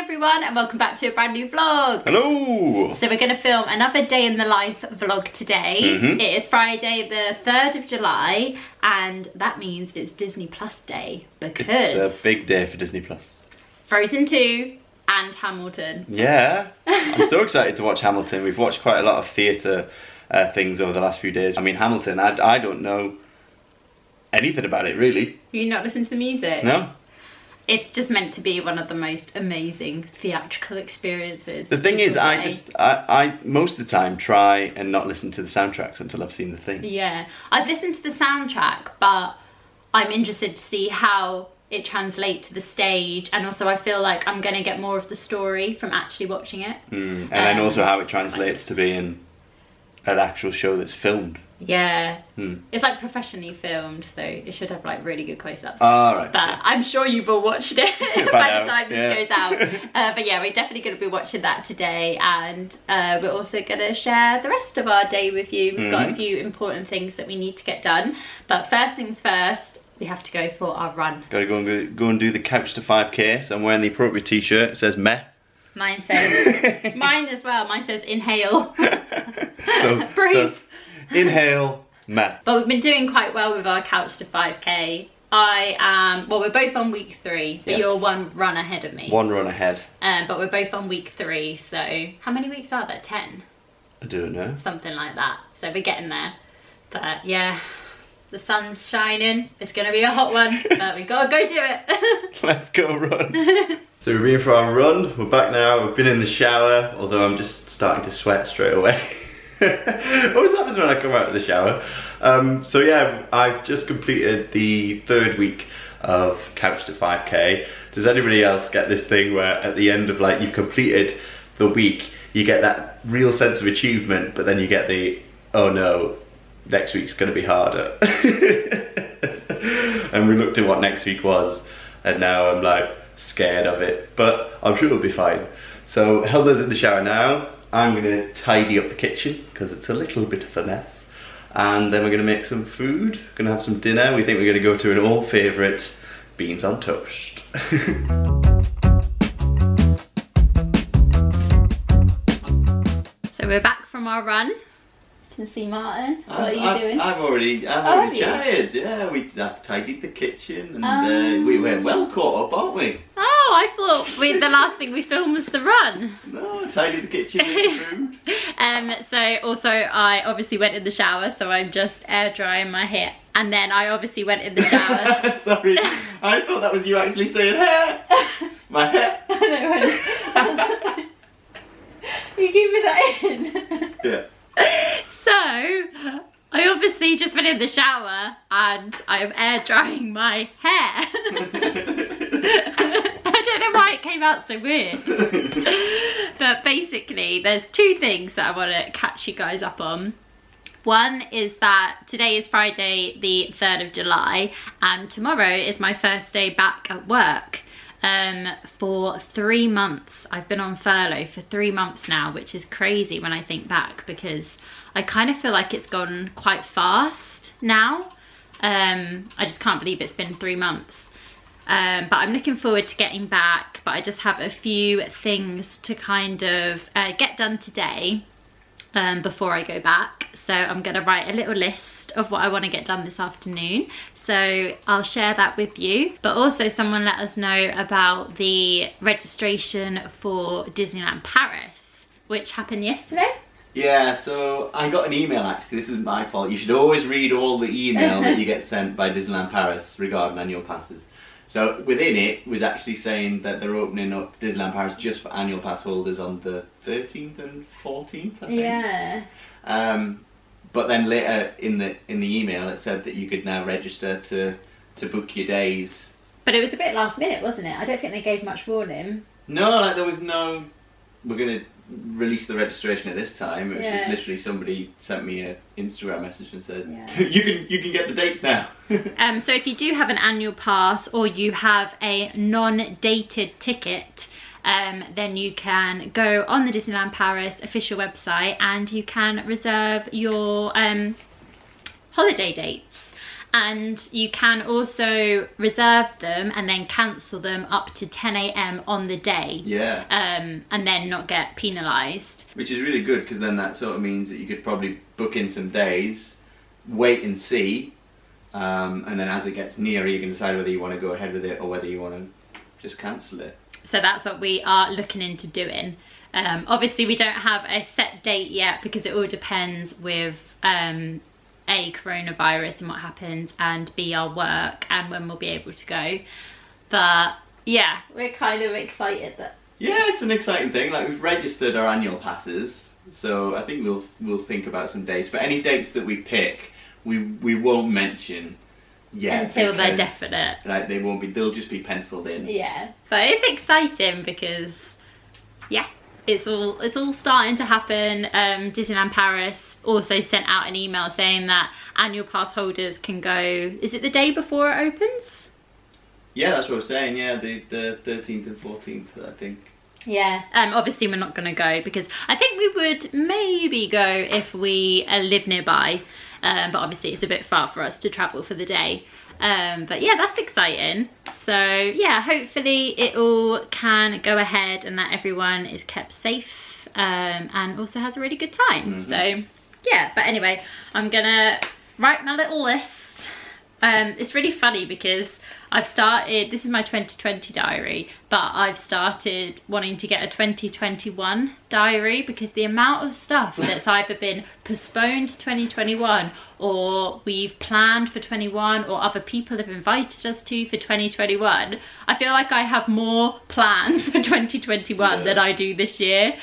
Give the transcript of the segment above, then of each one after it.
everyone and welcome back to a brand new vlog. Hello! So we're going to film another day in the life vlog today. It is Friday the 3rd of July and that means it's Disney Plus Day because it's a big day for Disney Plus. Frozen 2 and Hamilton. Yeah, I'm so excited to watch Hamilton. We've watched quite a lot of theatre things over the last few days. I mean, Hamilton, I don't know anything about it really. You not listen to the music? No. It's just meant to be one of the most amazing theatrical experiences. The thing is, I most of the time try and not listen to the soundtracks until I've seen the thing. Yeah, I've listened to the soundtrack, but I'm interested to see how it translates to the stage, and also I feel like I'm going to get more of the story from actually watching it. And then also how it translates to being an actual show that's filmed. Yeah, it's like professionally filmed, so it should have like really good close-ups. Right. But I'm sure you've all watched it by the time this goes out. But yeah, we're definitely going to be watching that today, and we're also going to share the rest of our day with you. We've got a few important things that we need to get done, but first things first, we have to go for our run. Gotta go and do the couch to 5k. So I'm wearing the appropriate t-shirt. It says meh. Mine says, mine as well, mine says inhale. Breathe. So, inhale, meh. But we've been doing quite well with our couch to 5k. Well, we're both on week 3, but you're one run ahead of me. One run ahead. But we're both on week 3, so how many weeks are there? 10? I don't know. Something like that. So we're getting there. But yeah, the sun's shining. It's gonna be a hot one, but we gotta go do it. Let's go run. So we've been for our run. We're back now. We've been in the shower, although I'm just starting to sweat straight away. Always happens when I come out of the shower. So yeah, I've just completed the 3rd week of couch to 5k. Does anybody else get this thing where at the end of like you've completed the week, you get that real sense of achievement, but then you get the, oh no, next week's gonna be harder. And we looked at what next week was, and now I'm like scared of it, but I'm sure it'll be fine. So Helena's in the shower now. I'm gonna tidy up the kitchen because it's a little bit of a mess, and then we're gonna make some food. Gonna have some dinner. We think we're gonna go to an old favourite, beans on toast. So we're back from our run. You can see Martin. What are you doing? I'm already tired. Yeah, I've tidied the kitchen, and we're well caught up, aren't we? Oh, I thought the last thing we filmed was the run. No, tidied the kitchen with food. So also I obviously went in the shower, so I'm just air drying my hair. And then I obviously went in the shower. Sorry, I thought that was you actually saying hair. My hair. You give me that in. Yeah. So, I obviously just went in the shower and I am air drying my hair. I don't know why it came out so weird. But basically, there's 2 things that I want to catch you guys up on. One is that today is Friday the 3rd of July and tomorrow is my first day back at work. For 3 months. I've been on furlough for 3 months now, which is crazy when I think back because I kind of feel like it's gone quite fast now. I just can't believe it's been 3 months. But I'm looking forward to getting back, but I just have a few things to kind of get done today before I go back. So I'm going to write a little list of what I want to get done this afternoon. So I'll share that with you. But also someone let us know about the registration for Disneyland Paris, which happened yesterday. Yeah, so I got an email actually, this isn't my fault. You should always read all the email that you get sent by Disneyland Paris regarding annual passes. So within it was actually saying that they're opening up Disneyland Paris just for annual pass holders on the 13th and 14th, I think. Yeah. But then later in the email it said that you could now register to book your days. But it was a bit last minute, wasn't it? I don't think they gave much warning. No, like there was no, we're going to release the registration at this time. It was just literally somebody sent me an Instagram message and said, you can get the dates now. So if you do have an annual pass or you have a non-dated ticket, then you can go on the Disneyland Paris official website and you can reserve your holiday dates. And you can also reserve them and then cancel them up to 10 AM on the day. Yeah. And then not get penalised. Which is really good, because then that sort of means that you could probably book in some days, wait and see, and then as it gets nearer you can decide whether you want to go ahead with it or whether you want to just cancel it. So that's what we are looking into doing. Obviously we don't have a set date yet because it all depends with A, coronavirus and what happens, and B, our work and when we'll be able to go. But yeah, we're kind of excited that... Yeah, it's an exciting thing. Like, we've registered our annual passes, so I think we'll think about some dates. But any dates that we pick, we won't mention yet until they're definite. Like, they'll just be penciled in. Yeah, but it's exciting because yeah, it's all starting to happen. Disneyland Paris also sent out an email saying that annual pass holders can go, is it the day before it opens? Yeah, that's what I was saying. Yeah, the 13th and 14th, I think. Yeah. Obviously we're not going to go because I think we would maybe go if we live nearby. But obviously it's a bit far for us to travel for the day. But yeah, that's exciting. So yeah, hopefully it all can go ahead and that everyone is kept safe and also has a really good time. So yeah, but anyway, I'm gonna write my little list. It's really funny because I've started, this is my 2020 diary, but I've started wanting to get a 2021 diary because the amount of stuff that's either been postponed to 2021 or we've planned for 21 or other people have invited us to for 2021. I feel like I have more plans for 2021 than I do this year.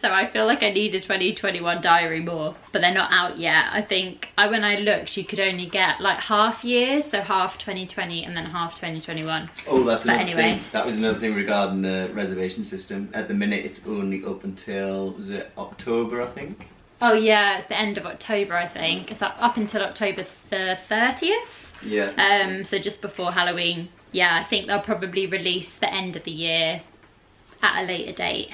So I feel like I need a 2021 diary more, but they're not out yet. I think when I looked, you could only get like half years, so half 2020 and then half 2021. Oh, that's another thing. That was another thing regarding the reservation system. At the minute, it's only up until, was it October, I think? Oh yeah, it's the end of October, I think. It's up until October the 30th. Yeah. So just before Halloween. Yeah, I think they'll probably release the end of the year at a later date.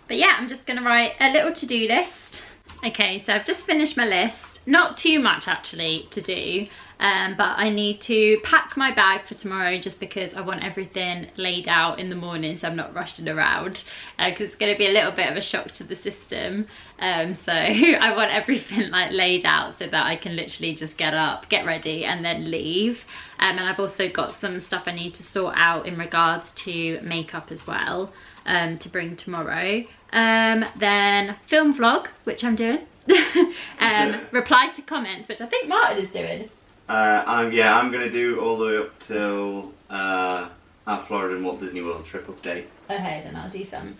But yeah, I'm just gonna write a little to-do list. Okay, so I've just finished my list. Not too much actually to do, but I need to pack my bag for tomorrow just because I want everything laid out in the morning so I'm not rushing around, because it's going to be a little bit of a shock to the system. So I want everything like laid out so that I can literally just get up, get ready and then leave. And I've also got some stuff I need to sort out in regards to makeup as well, to bring tomorrow. Then film vlog, which I'm doing. Reply to comments, which I think Martyn is doing. I'm gonna do all the way up till our Florida and Walt Disney World trip update. Okay, then I'll do some.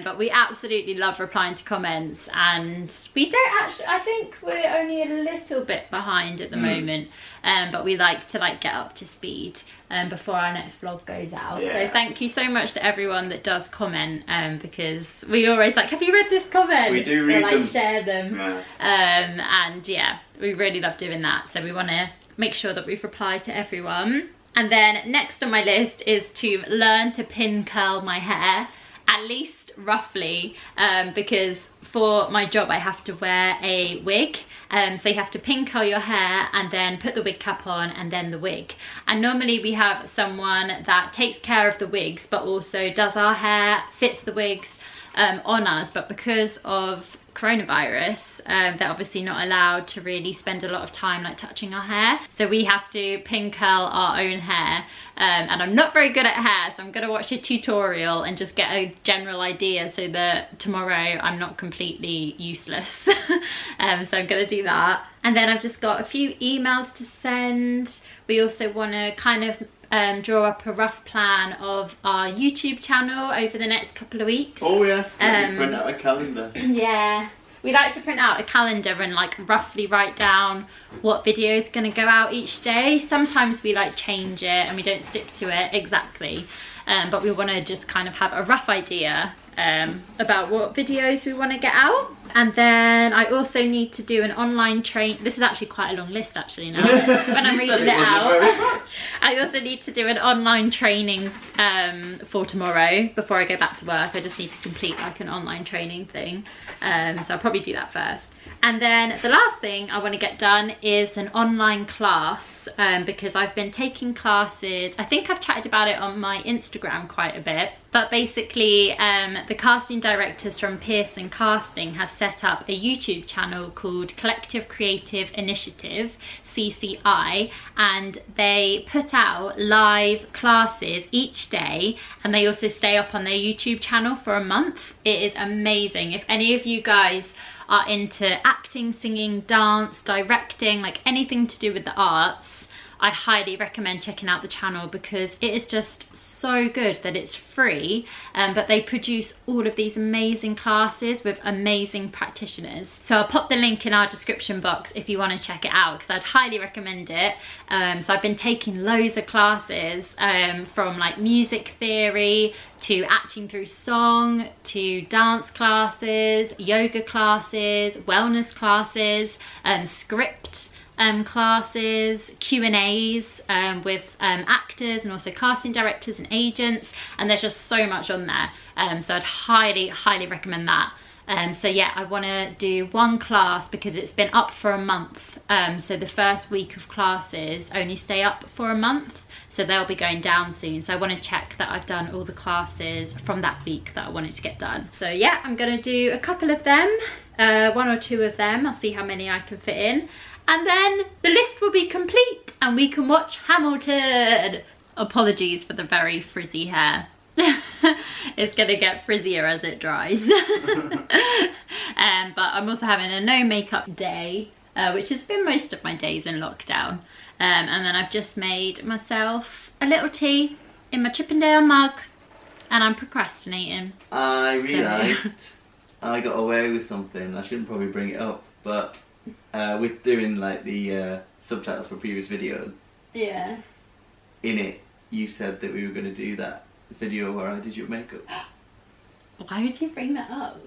But we absolutely love replying to comments, and we don't actually, I think we're only a little bit behind at the moment, but we like to get up to speed before our next vlog goes out. So thank you so much to everyone that does comment, because we always have you read this comment? We do read them. Share them. And yeah, we really love doing that, so we want to make sure that we've replied to everyone. And then next on my list is to learn to pin curl my hair, at least roughly, because for my job I have to wear a wig. So you have to pin curl your hair and then put the wig cap on and then the wig. And normally we have someone that takes care of the wigs but also does our hair, fits the wigs on us. But because of coronavirus, they're obviously not allowed to really spend a lot of time touching our hair, so we have to pin curl our own hair, and I'm not very good at hair, so I'm gonna watch a tutorial and just get a general idea so that tomorrow I'm not completely useless. So I'm gonna do that. And then I've just got a few emails to send. We also want to kind of draw up a rough plan of our YouTube channel over the next couple of weeks. Oh yes, print out a calendar. Yeah, we like to print out a calendar and roughly write down what video is going to go out each day. Sometimes we change it and we don't stick to it exactly, but we want to just kind of have a rough idea about what videos we want to get out. And then I also need to do an online this is actually quite a long list actually now when I'm reading it out. I also need to do an online training for tomorrow before I go back to work. I just need to complete an online training thing, so I'll probably do that first. And then the last thing I want to get done is an online class, because I've been taking classes. I think I've chatted about it on my Instagram quite a bit, but basically the casting directors from Pearson Casting have set up a YouTube channel called Collective Creative Initiative, CCI, and they put out live classes each day, and they also stay up on their YouTube channel for a month. It is amazing. If any of you guys are into acting, singing, dance, directing, like anything to do with the arts, I highly recommend checking out the channel because it is just so good that it's free, but they produce all of these amazing classes with amazing practitioners. So I'll pop the link in our description box if you want to check it out, because I'd highly recommend it. So I've been taking loads of classes, from like music theory to acting through song to dance classes, yoga classes, wellness classes, script classes, Q&As with actors and also casting directors and agents, and there's just so much on there. So I'd highly recommend that. So yeah, I want to do one class because it's been up for a month. So the first week of classes only stay up for a month, so they'll be going down soon. So I want to check that I've done all the classes from that week that I wanted to get done. So yeah, I'm going to do a couple of them, 1 or 2 of them. I'll see how many I can fit in. And then the list will be complete and we can watch Hamilton. Apologies for the very frizzy hair. It's gonna get frizzier as it dries. But I'm also having a no makeup day, which has been most of my days in lockdown. And then I've just made myself a little tea in my Chippendale mug, and I'm procrastinating. I realised I got away with something. I shouldn't probably bring it up, but with doing like the subtitles for previous videos, yeah, in it you said that we were going to do that video where I did your makeup. Why would you bring that up?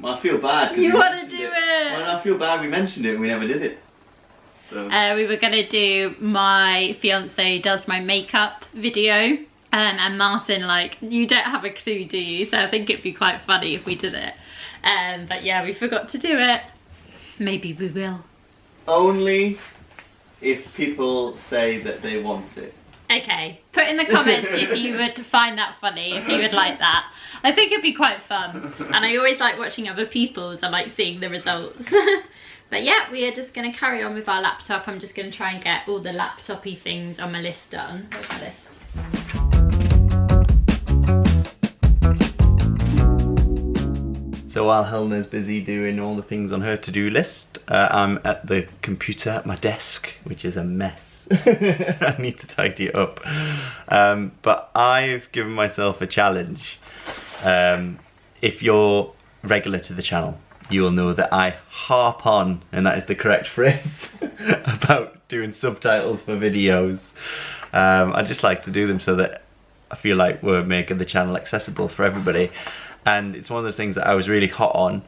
I feel bad. You want to do it? Well, I feel bad we mentioned it and we never did it. So. We were going to do my fiance does my makeup video, and Martyn, like, you don't have a clue, do you? So I think it'd be quite funny if we did it. But yeah, we forgot to do it. Maybe we will. Only if people say that they want it. Okay, put in the comments if you would find that funny, if you would like that. I think it'd be quite fun. And I always like watching other people's and like seeing the results. But yeah, we are just going to carry on with our laptop. I'm just going to try and get all the laptop-y things on my list done. Where's my list? So while Helena's busy doing all the things on her to-do list, I'm at the computer at my desk, which is a mess. I need to tidy it up. But I've given myself a challenge. If you're regular to the channel, you will know that I harp on, and that is the correct phrase, about doing subtitles for videos. I just like to do them so that I feel like we're making the channel accessible for everybody. And it's one of those things that I was really hot on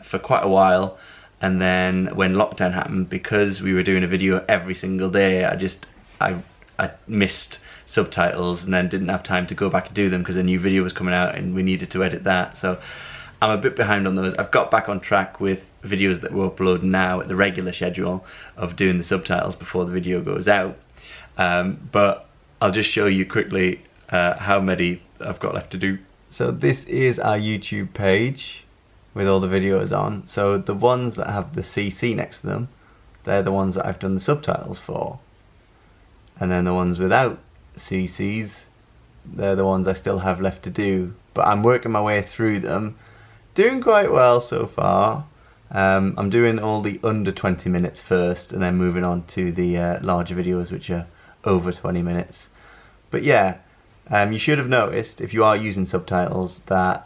for quite a while, and then when lockdown happened, because we were doing a video every single day, I missed subtitles and then didn't have time to go back and do them because a new video was coming out and we needed to edit that. So I'm a bit behind on those. I've got back on track with videos that we'll upload now at the regular schedule of doing the subtitles before the video goes out. But I'll just show you quickly how many I've got left to do. So this is our YouTube page with all the videos on. So the ones that have the CC next to them, they're the ones that I've done the subtitles for. And then the ones without CCs, they're the ones I still have left to do. But I'm working my way through them, doing quite well so far. I'm doing all the under 20 minutes first and then moving on to the larger videos which are over 20 minutes. But yeah. You should have noticed, if you are using subtitles, that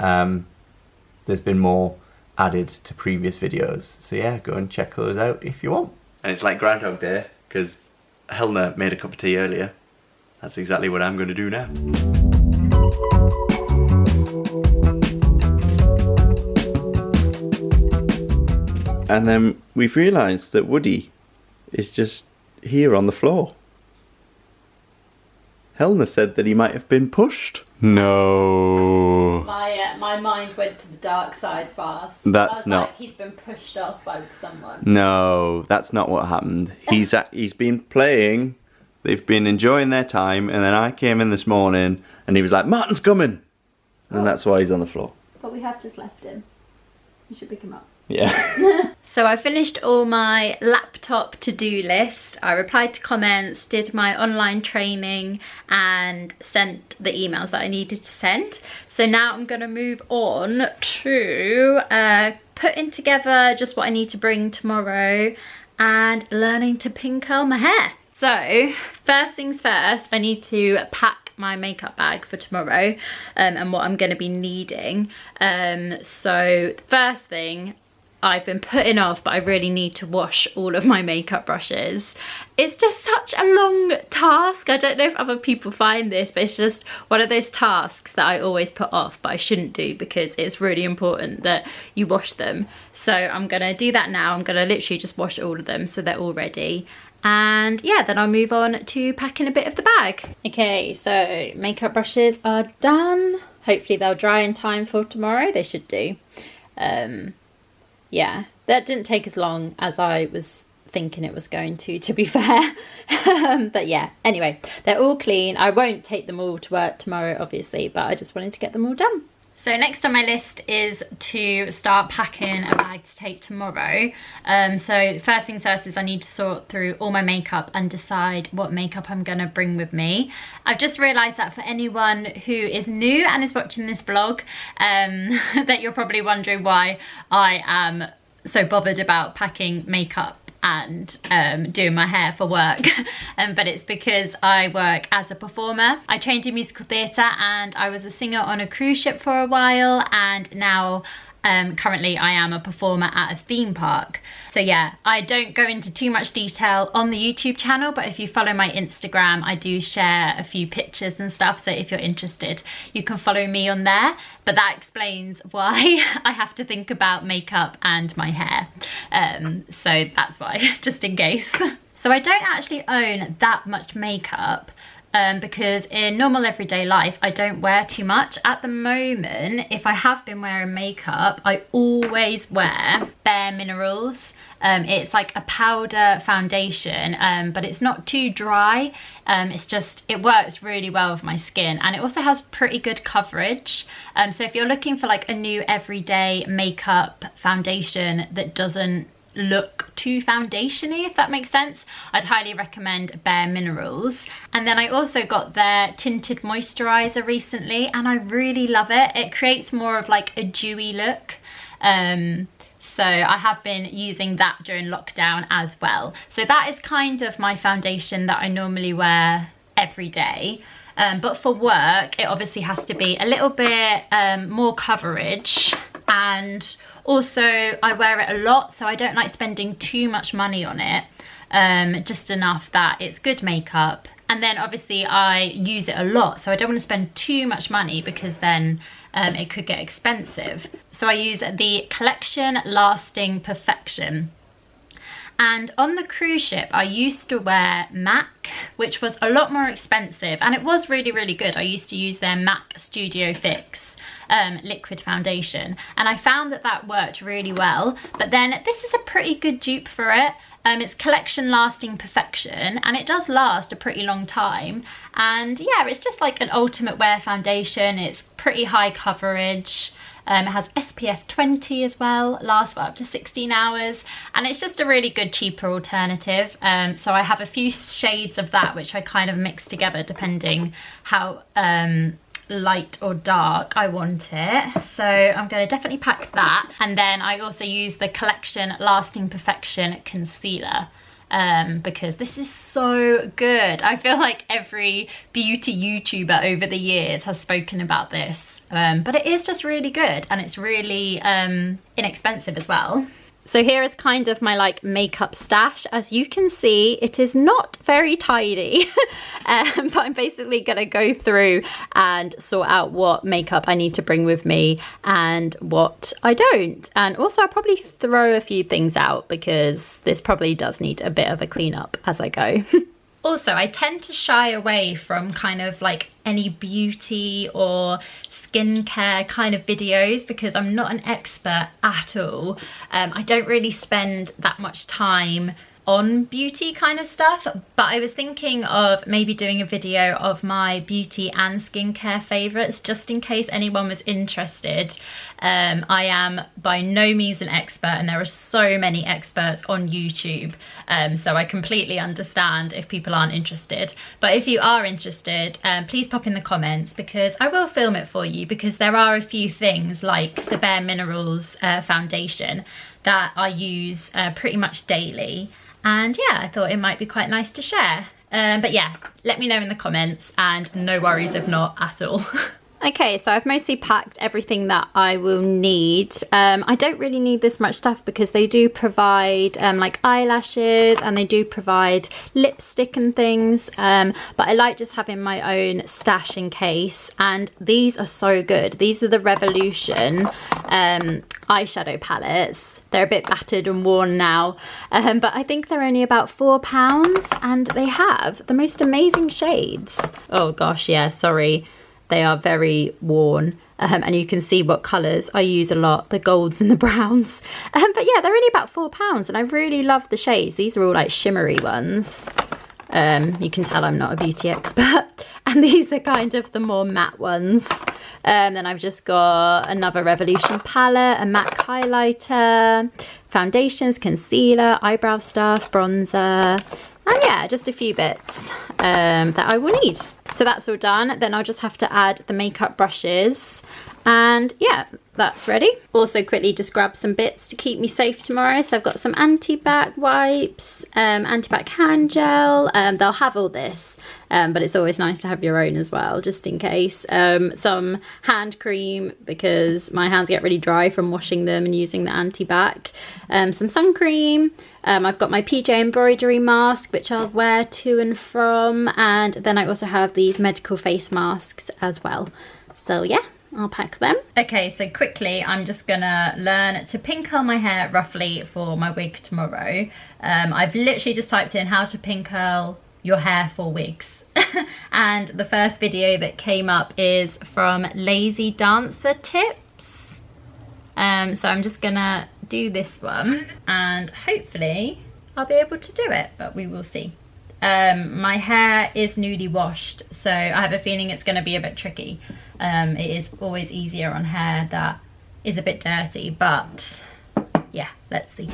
there's been more added to previous videos. So yeah, go and check those out if you want. And it's like Groundhog Day, because Helena made a cup of tea earlier. That's exactly what I'm going to do now. And then we've realised that Woody is just here on the floor. Helena said that he might have been pushed. No. My mind mind went to the dark side fast. That's I was not. Like, he's been pushed off by someone. No, that's not what happened. He's been playing. They've been enjoying their time, and then I came in this morning, and he was like, "Martyn's coming," and that's why he's on the floor. But we have just left him. You should pick him up. Yeah. So I finished all my laptop to-do list. I replied to comments, did my online training, and sent the emails that I needed to send. So now I'm gonna move on to putting together just what I need to bring tomorrow and learning to pin curl my hair. So first things first, I need to pack my makeup bag for tomorrow and what I'm going to be needing. So first thing, I've been putting off, but I really need to wash all of my makeup brushes. It's just such a long task. I don't know if other people find this, but it's just one of those tasks that I always put off, but I shouldn't do because it's really important that you wash them. So I'm gonna do that now. I'm gonna literally just wash all of them so they're all ready. And yeah, then I'll move on to packing a bit of the bag. Okay, so makeup brushes are done. Hopefully they'll dry in time for tomorrow. They should do. Yeah, that didn't take as long as I was thinking it was going to be fair. But yeah, anyway, they're all clean. I won't take them all to work tomorrow, obviously, but I just wanted to get them all done. So next on my list is to start packing a bag to take tomorrow. So first things first is I need to sort through all my makeup and decide what makeup I'm gonna bring with me. I've just realised that for anyone who is new and is watching this vlog, that you're probably wondering why I am so bothered about packing makeup and doing my hair for work. But it's because I work as a performer. I trained in musical theatre and I was a singer on a cruise ship for a while, and now currently I am a performer at a theme park. So yeah, I don't go into too much detail on the YouTube channel, but if you follow my Instagram, I do share a few pictures and stuff, so if you're interested, you can follow me on there. But that explains why I have to think about makeup and my hair. So that's why, just in case. So I don't actually own that much makeup, because in normal everyday life I don't wear too much. At the moment, if I have been wearing makeup, I always wear Bare Minerals. It's like a powder foundation, but it's not too dry. It works really well with my skin, and it also has pretty good coverage. So if you're looking for like a new everyday makeup foundation that doesn't look too foundation-y, if that makes sense, I'd highly recommend Bare Minerals. And then I also got their tinted moisturizer recently, and I really love it. It creates more of like a dewy look. So I have been using that during lockdown as well. So that is kind of my foundation that I normally wear every day. But for work, it obviously has to be a little bit more coverage, and also I wear it a lot, so I don't like spending too much money on it, just enough that it's good makeup. And then obviously I use it a lot, so I don't want to spend too much money because then it could get expensive. So I use the Collection Lasting Perfection. And on the cruise ship, I used to wear MAC, which was a lot more expensive, and it was really, really good. I used to use their MAC Studio Fix liquid foundation, and I found that that worked really well. But then this is a pretty good dupe for it. It's Collection Lasting Perfection, and it does last a pretty long time. And yeah, it's just like an ultimate wear foundation. It's pretty high coverage. It has SPF 20 as well, lasts for up to 16 hours, and it's just a really good cheaper alternative. So I have a few shades of that which I kind of mix together depending how light or dark I want it. So I'm going to definitely pack that. And then I also use the Collection Lasting Perfection Concealer, because this is so good. I feel like every beauty YouTuber over the years has spoken about this. But it is just really good, and it's really inexpensive as well. So here is kind of my like makeup stash. As you can see, it is not very tidy, but I'm basically gonna go through and sort out what makeup I need to bring with me and what I don't. And also I'll probably throw a few things out because this probably does need a bit of a clean up as I go. Also, I tend to shy away from kind of like any beauty or skincare kind of videos because I'm not an expert at all. I don't really spend that much time on beauty kind of stuff, but I was thinking of maybe doing a video of my beauty and skincare favorites just in case anyone was interested. I am by no means an expert, and there are so many experts on YouTube, so I completely understand if people aren't interested. But if you are interested, please pop in the comments because I will film it for you, because there are a few things like the Bare Minerals foundation that I use pretty much daily. And yeah, I thought it might be quite nice to share. But yeah, let me know in the comments, and no worries if not at all. Okay, so I've mostly packed everything that I will need. I don't really need this much stuff because they do provide like eyelashes, and they do provide lipstick and things. But I like just having my own stash in case. And these are so good. These are the Revolution eyeshadow palettes. They're a bit battered and worn now, but I think they're only about £4, and they have the most amazing shades. Oh gosh, yeah, sorry. They are very worn, and you can see what colours I use a lot, the golds and the browns. But yeah, they're only about £4, and I really love the shades. These are all like shimmery ones. You can tell I'm not a beauty expert. And these are kind of the more matte ones. Then I've just got another Revolution palette, a MAC highlighter, foundations, concealer, eyebrow stuff, bronzer, and yeah, just a few bits that I will need. So that's all done. Then I'll just have to add the makeup brushes. And yeah, that's ready. Also quickly just grab some bits to keep me safe tomorrow. So I've got some anti-bac wipes, anti-bac hand gel. They'll have all this, but it's always nice to have your own as well, just in case. Some hand cream because my hands get really dry from washing them and using the anti-bac. Some sun cream. I've got my PJ embroidery mask, which I'll wear to and from. And then I also have these medical face masks as well. So yeah, I'll pack them. Okay, so quickly, I'm just gonna learn to pin curl my hair roughly for my wig tomorrow. I've literally just typed in how to pin curl your hair for wigs. And the first video that came up is from Lazy Dancer Tips. So I'm just gonna do this one and hopefully I'll be able to do it, but we will see. My hair is newly washed, so I have a feeling it's going to be a bit tricky. It is always easier on hair that is a bit dirty, but yeah, let's see.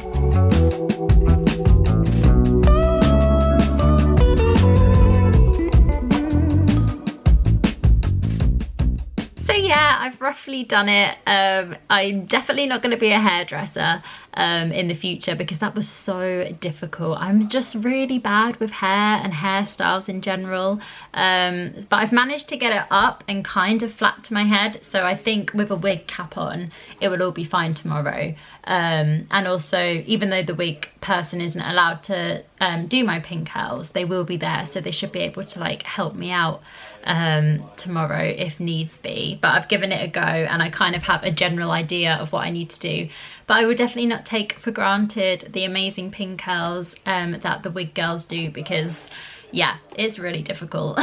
So yeah, I've roughly done it. I'm definitely not going to be a hairdresser in the future because that was so difficult. I'm just really bad with hair and hairstyles in general. But I've managed to get it up and kind of flat to my head. So I think with a wig cap on, it will all be fine tomorrow. And also, even though the wig person isn't allowed to do my pin curls, they will be there. So they should be able to like help me out tomorrow if needs be. But I've given it a go and I kind of have a general idea of what I need to do. But I would definitely not take for granted the amazing pin curls that the wig girls do, because yeah, it's really difficult.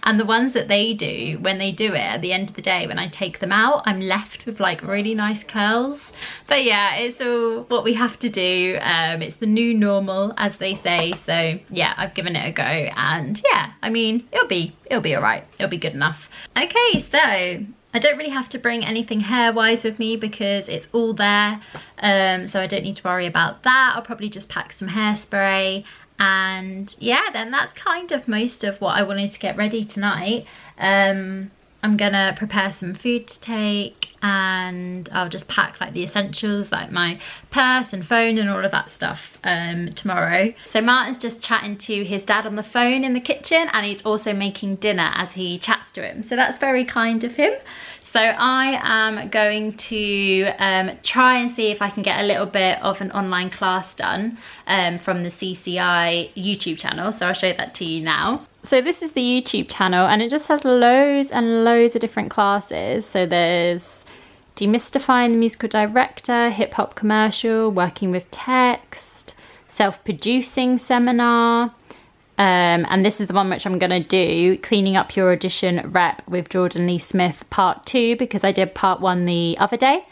And the ones that they do, when they do it at the end of the day, when I take them out, I'm left with like really nice curls. But yeah, it's all what we have to do. It's the new normal, as they say. So yeah, I've given it a go, and yeah, I mean, it'll be all right. It'll be good enough. Okay, so I don't really have to bring anything hair-wise with me because it's all there. So I don't need to worry about that. I'll probably just pack some hairspray. And yeah, then that's kind of most of what I wanted to get ready tonight. I'm gonna prepare some food to take, and I'll just pack like the essentials like my purse and phone and all of that stuff tomorrow. So Martyn's just chatting to his dad on the phone in the kitchen, and he's also making dinner as he chats to him. So that's very kind of him. So I am going to try and see if I can get a little bit of an online class done from the CCI YouTube channel. So I'll show that to you now. So this is the YouTube channel, and it just has loads and loads of different classes. So there's demystifying the musical director, hip hop commercial, working with text, self-producing seminar, And this is the one which I'm going to do, Cleaning Up Your Audition Rep with Jordan Lee Smith part 2, because I did part 1 the other day.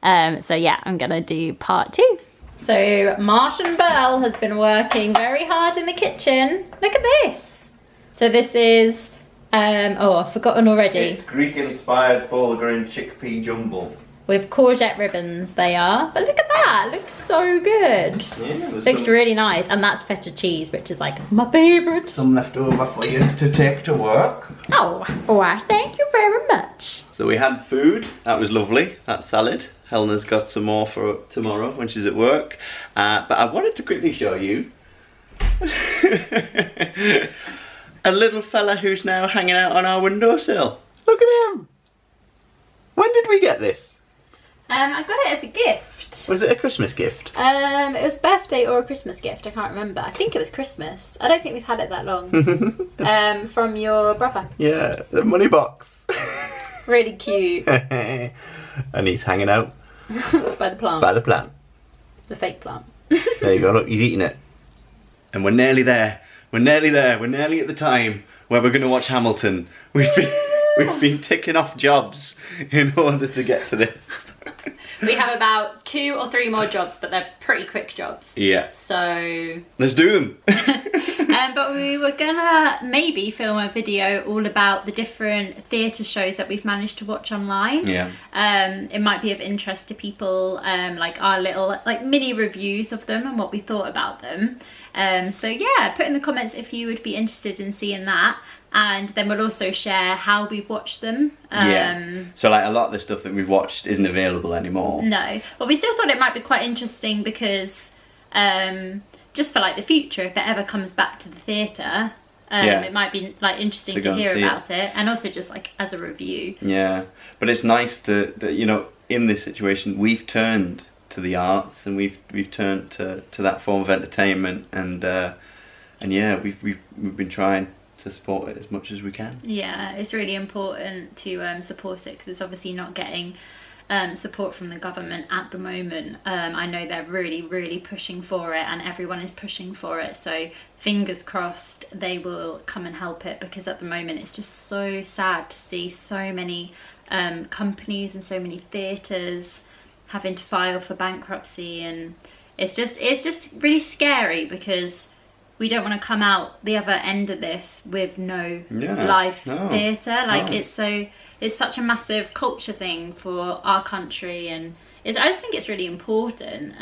So yeah, I'm going to do part 2. So Martyn Bell has been working very hard in the kitchen. Look at this. So this is, oh, I've forgotten already. It's Greek-inspired Bulgarian chickpea jumble. With courgette ribbons they are. But look at that, looks so good. Yeah, looks really nice. And that's feta cheese, which is like my favourite. Some left over for you to take to work. Oh, why, thank you very much. So we had food, that was lovely, that salad. Helena's got some more for tomorrow when she's at work. But I wanted to quickly show you a little fella who's now hanging out on our windowsill. Look at him. When did we get this? I got it as a gift. Was it a Christmas gift? It was a birthday or a Christmas gift, I can't remember. I think it was Christmas. I don't think we've had it that long. From your brother. Yeah, the money box. Really cute. And he's hanging out. By the plant. By the plant. The fake plant. There you go, look, he's eating it. And we're nearly there. We're nearly there. We're nearly at the time where we're going to watch Hamilton. We've been ticking off jobs in order to get to this. We have about 2 or 3 more jobs, but they're pretty quick jobs. Yeah. So... let's do them. But we were gonna maybe film a video all about the different theatre shows that we've managed to watch online. Yeah. It might be of interest to people, like our little like mini reviews of them and what we thought about them. So yeah, put in the comments if you would be interested in seeing that. And then we'll also share how we've watched them. Yeah. So like a lot of the stuff that we've watched isn't available anymore. No. But we still thought it might be quite interesting because just for like the future, if it ever comes back to the theatre, it might be like interesting to hear about it. And also just like as a review. Yeah. But it's nice to you know, in this situation we've turned to the arts and we've turned to that form of entertainment and yeah, we've been trying to support it as much as we can. Yeah, it's really important to support it because it's obviously not getting support from the government at the moment. I know they're really pushing for it and everyone is pushing for it, so fingers crossed they will come and help it, because at the moment it's just so sad to see so many companies and so many theatres having to file for bankruptcy, and it's just really scary because we don't want to come out the other end of this with no live theatre. Like it's such a massive culture thing for our country, and I just think it's really important.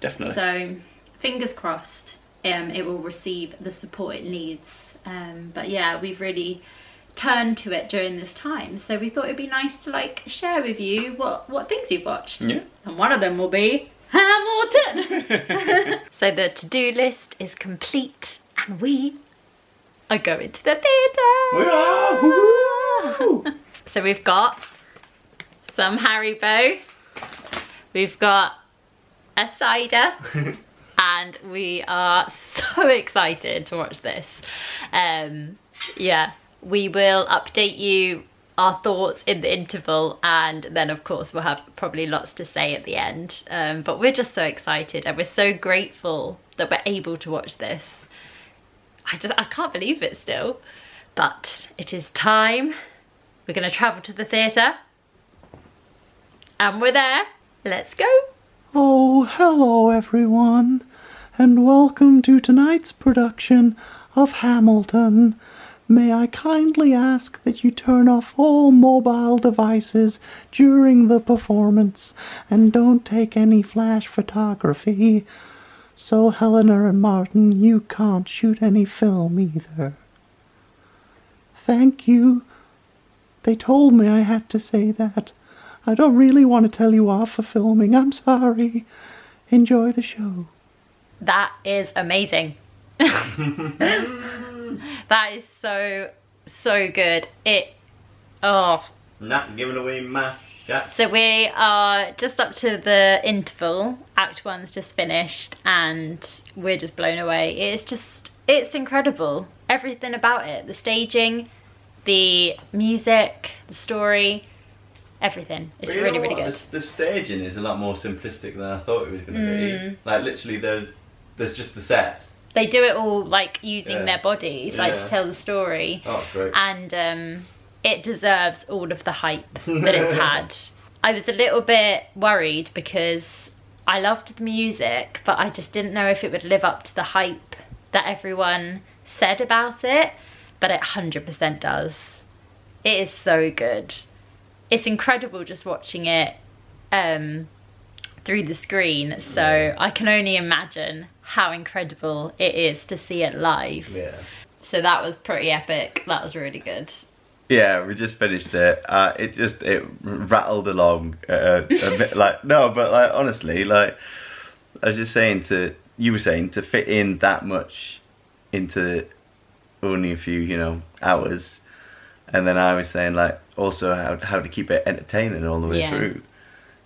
Definitely. So fingers crossed it will receive the support it needs. But yeah, we've really turned to it during this time, so we thought it'd be nice to like share with you what things you've watched. Yeah. And one of them will be Hamilton. So the to-do list is complete and we are going to the theatre. We are! Woo-hoo! So we've got some Haribo, we've got a cider, and we are so excited to watch this. Yeah, we will update you our thoughts in the interval, and then of course we'll have probably lots to say at the end, but we're just so excited and we're so grateful that we're able to watch this. I can't believe it still, but it is time. We're going to travel to the theatre and we're there. Let's go. Oh, hello everyone, and welcome to tonight's production of Hamilton. May I kindly ask that you turn off all mobile devices during the performance and don't take any flash photography. So Helena and Martyn, you can't shoot any film either. Thank you. They told me I had to say that. I don't really want to tell you off for filming. I'm sorry. Enjoy the show. That is amazing. That is so good. Not giving away my shot. So we are just up to the interval. Act 1's just finished and we're just blown away. It's incredible. Everything about it. The staging, the music, the story, everything. It's really good. The staging is a lot more simplistic than I thought it was going to be. Like literally there's just the set They do it all like using Yeah. their bodies, like to Yeah. tell the story. Oh, great. And it deserves all of the hype that it's had. I was a little bit worried because I loved the music, but I just didn't know if it would live up to the hype that everyone said about it, but it 100% does. It is so good. It's incredible just watching it through the screen, so I can only imagine how incredible it is to see it live. Yeah. So that was pretty epic. That was really good. Yeah, we just finished it. It rattled along a bit. Like, no, but like honestly, like I was just saying you were saying to fit in that much into only a few, you know, hours, and then I was saying like also how to keep it entertaining all the way Yeah. through.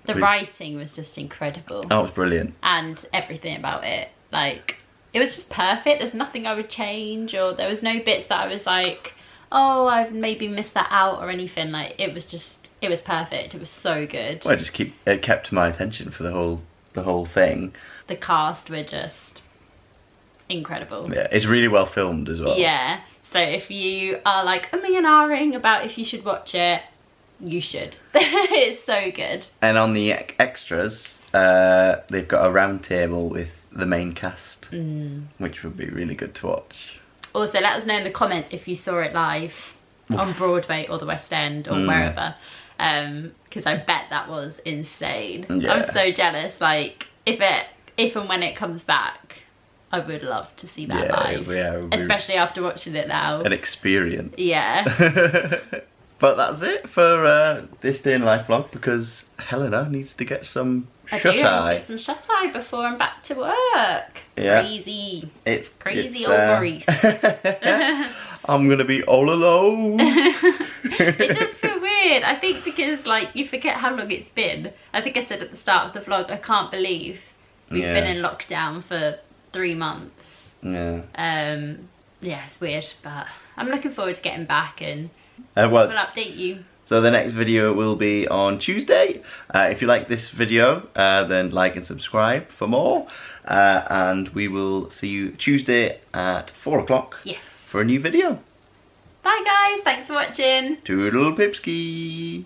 The writing was just incredible. That was brilliant. And everything about it, like, it was just perfect. There's nothing I would change, or there was no bits that I was like, oh, I've maybe missed that out or anything. Like, it was perfect. It was so good. Well, it kept my attention for the whole thing. The cast were just incredible. Yeah, it's really well filmed as well. Yeah. So if you are like ahhing about if you should watch it, you should. It's so good. And on the extras, they've got a round table with the main cast, which would be really good to watch. Also, let us know in the comments if you saw it live on Broadway or the West End or wherever, because I bet that was insane. Yeah. I'm so jealous. Like, if and when it comes back, I would love to see that live. Yeah, it would be especially after watching it now. an experience. Yeah. But that's it for this day in life vlog, because Helena needs to get some I do need to shut-eye. get some shut-eye before I'm back to work. Yeah. Crazy. It's Crazy old Maurice. I'm gonna be all alone. It does feel weird. I think because like you forget how long it's been. I think I said at the start of the vlog, I can't believe we've been in lockdown for 3 months. Yeah. Yeah, it's weird, but I'm looking forward to getting back, and Well, we'll update you. so the next video will be on Tuesday. If you like this video, then like and subscribe for more. And we will see you Tuesday at 4 o'clock Yes. for a new video. Bye guys, thanks for watching. Toodle pipski.